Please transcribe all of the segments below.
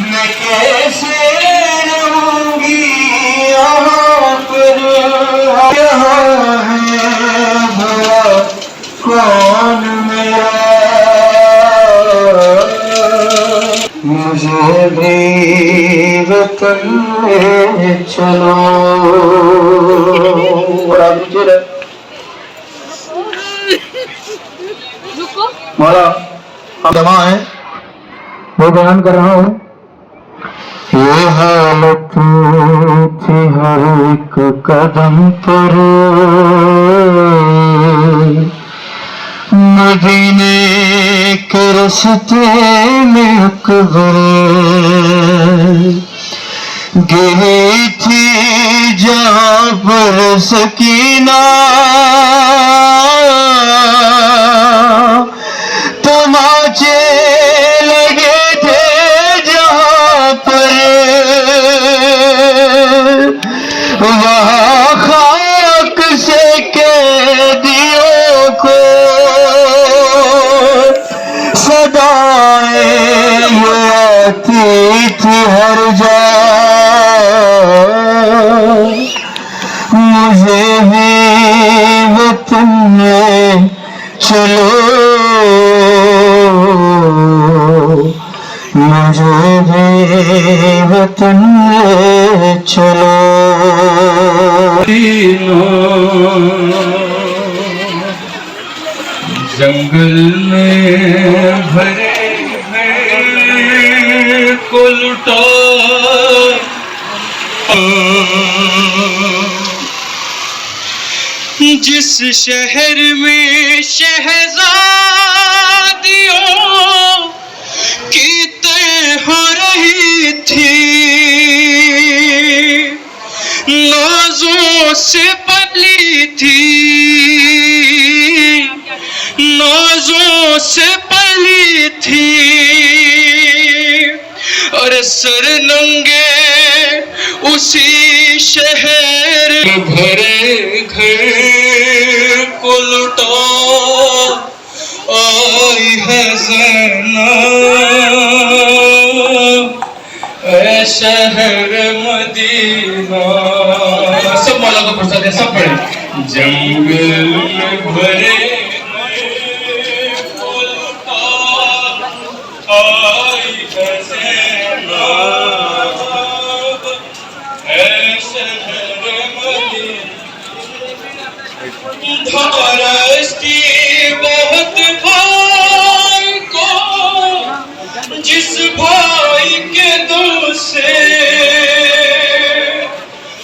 मैं कैसे रहूंगी यहाँ पर, यहाँ है भला कौन मेरा, मुझे भी वतन में चलो। माला हम जमा है वो बयान कर रहा हूँ। ये हालत थी हर एक कदम पर, मदीने के रास्ते में अकबर गिरी थी जहाँ पर सकीना, तमाचे लगे थे जहाँ पर, वहाँ खाक से कैदियों को सदाएं आती थी हर जा। मुझे भी वतन में चलो, मुझे भी वतन में चलो। जंगल में भरे हैं को लुटा, जिस शहर में शहजादियों की तय हो रही थी, नाजों से पली थी, नाजों से पली थी, और सर नंगे उसी शहर भरे घर को लुटा आई है ज़ैनब, ऐ शहर मदीना। सब मौला को प्रसाद है, सब पढ़े। जंगल में भरे को लुटा आई है ज़ैनब, ऐ शहर मदीना। धारस्ती बहुत भाई को, जिस भाई के दिल से,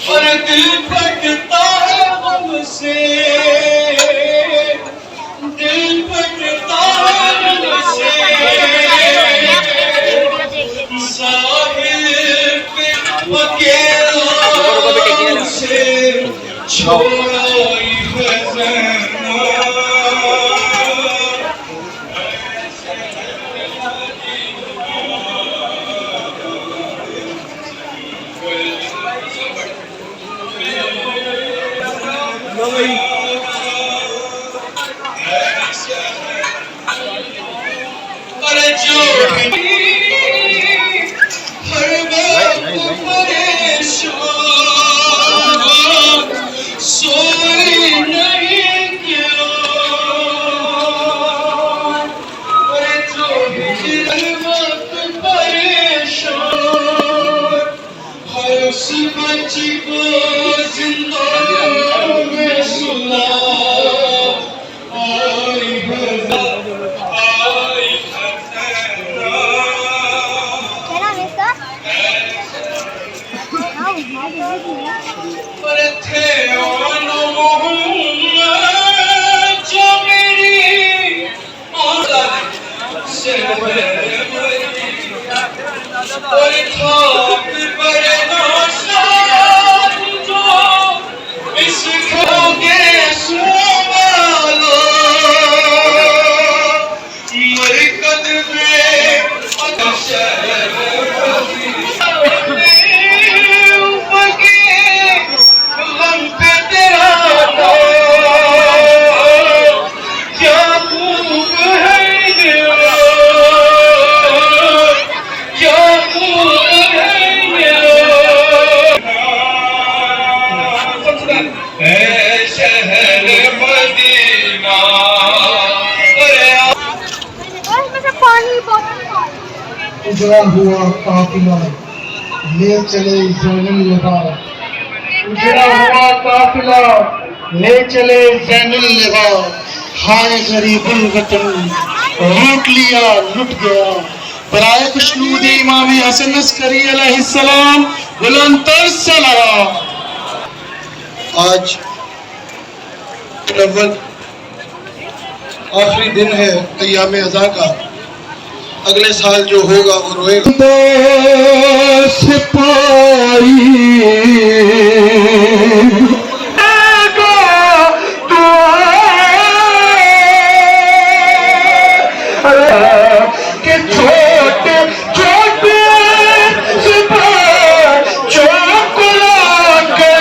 और दिल फटता है हमसे, दिल फटता है हमसे, साहिल पे अकेला से छोड़ाई है ज़ैनब। अरे जो हर वक्त परेशान सोई नहीं क्या, अरे जो हर वक्त परेशान हर उस बच्ची को जिंदा में सुना, आई है पर थे जो मेरी औलाद से और खाक पर नाशाद जो इस खोगे सुवालो मरकद में क्या खूब है उजड़ा हुआ काफिला ले चले ज़ैनुल लगा, उजड़ा हुआ काफिला ले चले ज़ैनुल लगा। हाय गरीबुल वतन लूट लिया लुट गया, बराए खुशनूद इमाम हसन अस्करी अलैहिस्सलाम बुलंद तर सलाम। आज अव्वल आखिरी दिन है अय्याम अज़ा का, अगले साल जो होगा वो रोएगा। सिपाही के छोटे छोटे सिपाही चौकुला के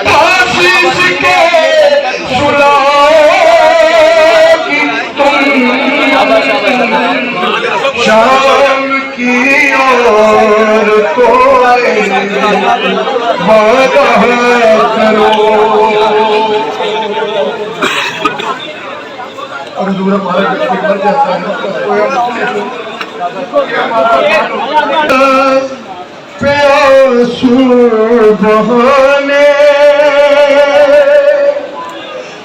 फांसी के शाम की ओर को करो। और दूर मर जाता है प्यासू बहाने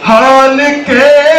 हाल के